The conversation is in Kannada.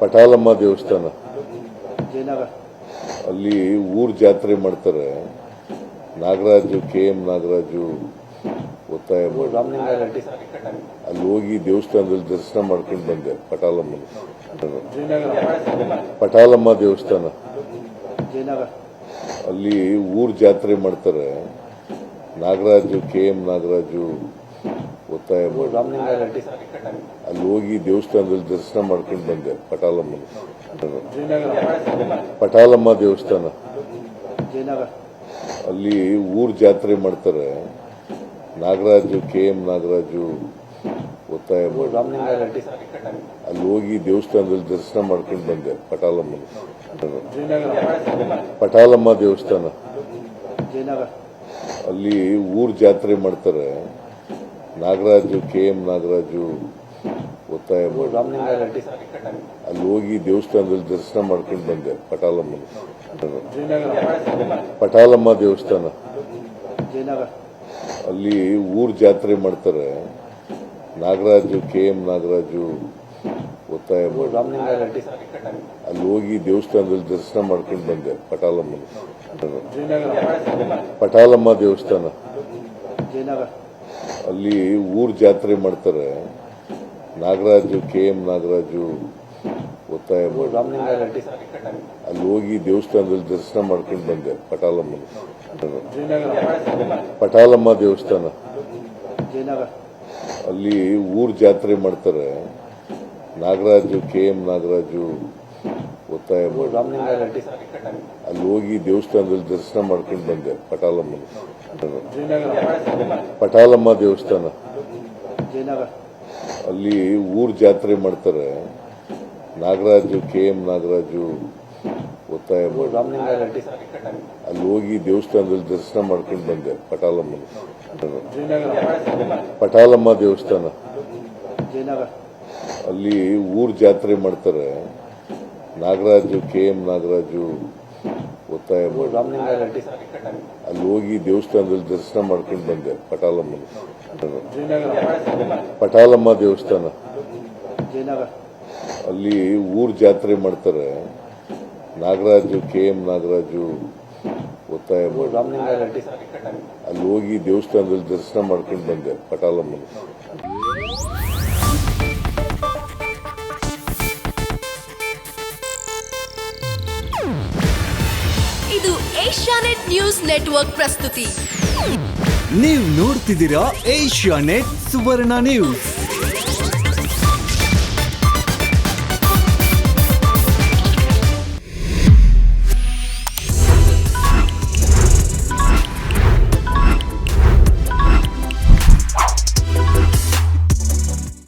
ಪಟಾಲಮ್ಮ ದೇವಸ್ಥಾನ ಅಲ್ಲಿ ಊರ್ ಜಾತ್ರೆ ಮಾಡ್ತಾರೆ. ನಾಗರಾಜು KM ನಾಗರಾಜು ಒತ್ತಾಯ ಮಾಡಿ ಅಲ್ಲಿ ಹೋಗಿ ದೇವಸ್ಥಾನದಲ್ಲಿ ದರ್ಶನ ಮಾಡ್ಕೊಂಡು ಬಂದೆ. ಪಟಾಲಮ್ಮ ದೇವಸ್ಥಾನ ಅಲ್ಲಿ ಊರ್ ಜಾತ್ರೆ ಮಾಡ್ತಾರೆ. ನಾಗರಾಜು KM ನಾಗರಾಜು ಒತ್ತಾಯ ಮಾಡಿ ಅಲ್ಲಿ ಹೋಗಿ ದೇವಸ್ಥಾನದಲ್ಲಿ ದರ್ಶನ ಮಾಡ್ಕೊಂಡು ಬಂದೆ. ಪಟಾಲಮ್ಮ ದೇವಸ್ಥಾನ ಅಲ್ಲಿ ಊರ್ ಜಾತ್ರೆ ಮಾಡ್ತಾರೆ. ನಾಗರಾಜು KM ನಾಗರಾಜು ಒತ್ತಾಯ ಮಾಡಿ ಅಲ್ಲಿ ಹೋಗಿ ದೇವಸ್ಥಾನದಲ್ಲಿ ದರ್ಶನ ಮಾಡ್ಕೊಂಡು ಬಂದೆ. ಪಟಾಲಮ್ಮ ದೇವಸ್ಥಾನ ಅಲ್ಲಿ ಊರ್ ಜಾತ್ರೆ ಮಾಡ್ತಾರೆ. ನಾಗರಾಜು KM ನಾಗರಾಜು ಒತ್ತಾಯ ಮಾಡಿ ಅಲ್ಲಿ ಹೋಗಿ ದೇವಸ್ಥಾನದಲ್ಲಿ ದರ್ಶನ ಮಾಡ್ಕೊಂಡು ಬಂದೆ. ಪಟಾಲಮ್ಮ ದೇವಸ್ಥಾನ ಅಲ್ಲಿ ಊರ್ ಜಾತ್ರೆ ಮಾಡ್ತಾರೆ. ನಾಗರಾಜು KM ನಾಗರಾಜು ಒತ್ತಾಯ ಮಾಡಿ ಅಲ್ಲಿ ಹೋಗಿ ದೇವಸ್ಥಾನದಲ್ಲಿ ದರ್ಶನ ಮಾಡ್ಕೊಂಡು ಬಂದೆ. ಪಟಾಲಮ್ಮ ದೇವಸ್ಥಾನ ಅಲ್ಲಿ ಊರ್ ಜಾತ್ರೆ ಮಾಡ್ತಾರೆ. ನಾಗರಾಜು KM ನಾಗರಾಜು ಒತ್ತಾಯ ಮಾಡಿ ಅಲ್ಲಿ ಹೋಗಿ ದೇವಸ್ಥಾನದಲ್ಲಿ ದರ್ಶನ ಮಾಡ್ಕೊಂಡು ಬಂದೆ. ಪಟಾಲಮ್ಮ ದೇವಸ್ಥಾನ ಅಲ್ಲಿ ಊರ್ ಜಾತ್ರೆ ಮಾಡ್ತಾರೆ. ನಾಗರಾಜು KM ನಾಗರಾಜು ಒತ್ತಾಯ ಮಾಡಿ ಅಲ್ಲಿ ಹೋಗಿ ದೇವಸ್ಥಾನದಲ್ಲಿ ದರ್ಶನ ಮಾಡ್ಕೊಂಡು ಬಂದೆ. ಪಟಾಲಮ್ಮ ದೇವಸ್ಥಾನ ಅಲ್ಲಿ ಊರ್ ಜಾತ್ರೆ ಮಾಡ್ತಾರೆ. ನಾಗರಾಜು KM ನಾಗರಾಜು ಒತ್ತಾಯ ಮಾಡಿ ಅಲ್ಲಿ ಹೋಗಿ ದೇವಸ್ಥಾನದಲ್ಲಿ ದರ್ಶನ ಮಾಡ್ಕೊಂಡು ಬಂದೆ. ಪಟಾಲಮ್ಮ ದೇವಸ್ಥಾನ ಅಲ್ಲಿ ಊರ್ ಜಾತ್ರೆ ಮಾಡ್ತಾರೆ. ನಾಗರಾಜು KM ನಾಗರಾಜು ಒತ್ತಾಯ ಮಾಡಿ ಅಲ್ಲಿ ಹೋಗಿ ದೇವಸ್ಥಾನದಲ್ಲಿ ದರ್ಶನ ಮಾಡ್ಕೊಂಡು ಬಂದೆ. ಪಟಾಲಮ್ಮ ದೇವಸ್ಥಾನ ಅಲ್ಲಿ ಊರ್ ಜಾತ್ರೆ ಮಾಡ್ತಾರೆ. ನಾಗರಾಜು KM ನಾಗರಾಜು ಒತ್ತಾಯ ಮಾಡಿ ಅಲ್ಲಿ ಹೋಗಿ ದೇವಸ್ಥಾನದಲ್ಲಿ ದರ್ಶನ ಮಾಡ್ಕೊಂಡು ಬಂದೆ. ಇದು ಏಷ್ಯಾನೆಟ್ ನ್ಯೂಸ್ ನೆಟ್ವರ್ಕ್ ಪ್ರಸ್ತುತಿ. ನೀವು ನೋಡ್ತಿದ್ದೀರಾ ಏಷ್ಯಾನೆಟ್ ಸುವರ್ಣ ನ್ಯೂಸ್.